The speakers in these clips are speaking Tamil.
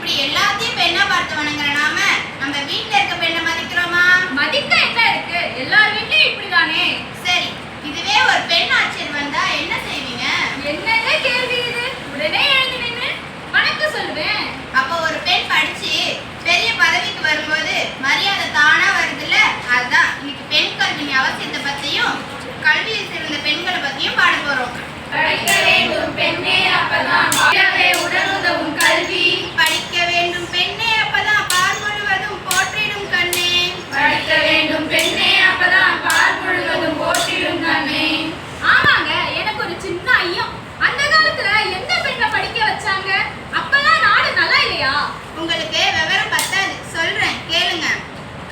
இப்படி எல்லாத்தையும் பெண்ணா பார்த்து வணங்குற நாம நம்ம வீட்டுல இருக்க பெண்ணை மதிக்கிறோமா? மதிக்க என்ன இருக்கு, எல்லார் வீட்லயும் இப்படிதானே. சரி, இதுவே ஒரு பெண் ஆட்சியர் வந்தா என்ன செய்வீங்க? என்னங்க கேள்வி இது? உடனே எழுந்து நின்று வணக்கம் சொல்லுவேன். அப்ப ஒரு பெண் படிச்சு பெரிய பதவிக்கு வரும்போது மரியாதை தானா வருதுல்ல? அதுதான் இன்னைக்கு பெண் கல்வியின் அவசியத்தை பத்தியும் கல்வியில் சிறந்த பெண்களை பத்தியும் பாட போறோம். படிக்க வேண்டும் பெண்ணே, அப்பதான் வாழ்வே உடனுதவும் கல்வி. படிக்க வேண்டும் பெண்ணே, அப்பதான் பார் முழுவதும் போற்றிடும் கண்ணே. படிக்க வேண்டும் பெண்ணே, அப்பதான் பார் முழுவதும் போற்றிடும் கண்ணே. ஆமாங்க, எனக்கு ஒரு சின்ன ஐயம். அந்த காலத்துல எந்த பெண்ணை படிக்க வச்சாங்க? அப்பெல்லாம் நாடு நல்லா இல்லையா? உங்களுக்கு விவரம் பத்தாது, சொல்றேன் கேளுங்க.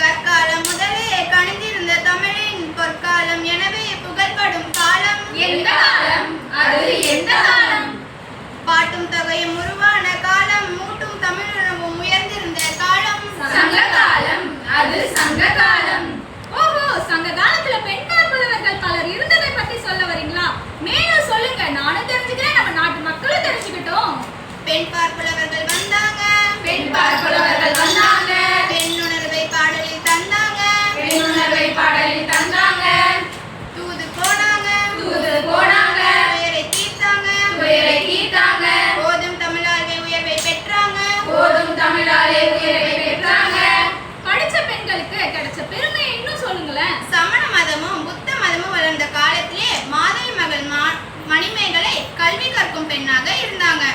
கற்காலம் முதலே கணிந்திருந்த தமிழின் பொற்காலம், எனவே புகழ்படும் காலம். எந்த காலம்? அது எந்த காலம்? பாட்டும் தொகையும் உருவான காலம், மூட்டும் தமிழுணவும் உயர்ந்திருந்த காலம். சங்க காலம். அது சங்க காலம். ஓஹோ, சங்க காலத்துல பெண் பார்ப்பவர்கள் பலர் இருந்ததை பத்தி சொல்ல வரீங்களா? மேலும் சொல்லுங்க, நானும் தெரிஞ்சுக்கிறேன், நம்ம நாட்டு மக்களும் தெரிஞ்சுக்கிட்டோம். பெண் பார்ப்பவர்கள் வந்தாங்க, பெண் பார்ப்பவர்கள் வந்தாங்க, பெண்ணுணர்வை பாடலில் தந்தாங்க, பெண்ணுணர்வை பாடலில் தந்தாங்க, தூது போனாங்க, தூது போனாங்க, உயரை தீர்த்தாங்க, உயரை தீர்த்தாங்க, போதும் தமிழாலே உயர்வை பெற்றாங்க. போதும் தமிழாலே உயர்வை பெற்றாங்க. படிச்ச பெண்களுக்கு கிடைச்ச பெருமை இன்னும் சொல்லுங்களேன். சமண மதமும் புத்த மதமும் வளர்ந்த காலத்திலே மாதவி மகள் மணிமேகலை கல்வி கற்கும் பெண்ணாக இருந்தாங்க.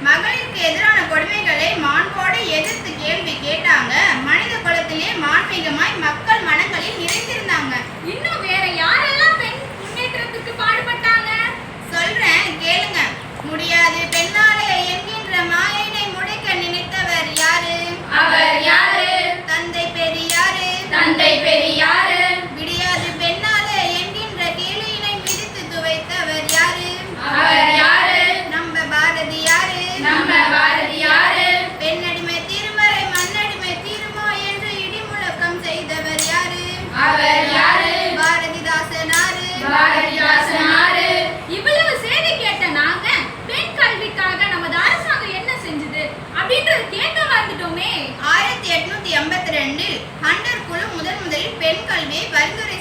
மகளிருக்கு எதிரான கொடுமைகளை மாண்போடு எதிர்த்து கேள்வி கேட்டாங்க. மனித குலத்திலே மான்மீகமாய் மக்கள் மனங்களில் நிறைந்திருந்தாங்க. இன்னும் வேற யாரெல்லாம் பெண் முன்னேற்றத்துக்கு பாடுபட்டாங்க? சொல்றேன் கேளுங்க. முடியாது பெண்ணாலே என்கின்ற மாயினை முடைக்க நினைத்தவர் யாரு? அவர் யாரு? தந்தை பெரியாரு. தந்தை பெரியாரு. விடியாது பெண்ணாலே என்கின்ற கேளியினை மிதித்து துவைத்தவர் யாரு? அவர் யாரு? நம்ம பாரதியாரு. நம்ம பாரதியாரு. பெண்ணடிமை திருமறை மண்ணடிமை தீருமோ என்று இடிமுழக்கம் செய்தவர் யாரு? அவர் யாரு? பாரதிதாசனாரு. பாரதிதாசனாரு. இவ்வளவு செய்தி கேட்ட நாங்க பெண் கல்விக்காக நமது அரசாங்கம் என்ன செஞ்சது அப்படின்றது கேட்க வந்துட்டோமே. 1882 ஹண்டர் குழு முதலில் பெண் கல்வியை பரிந்துரை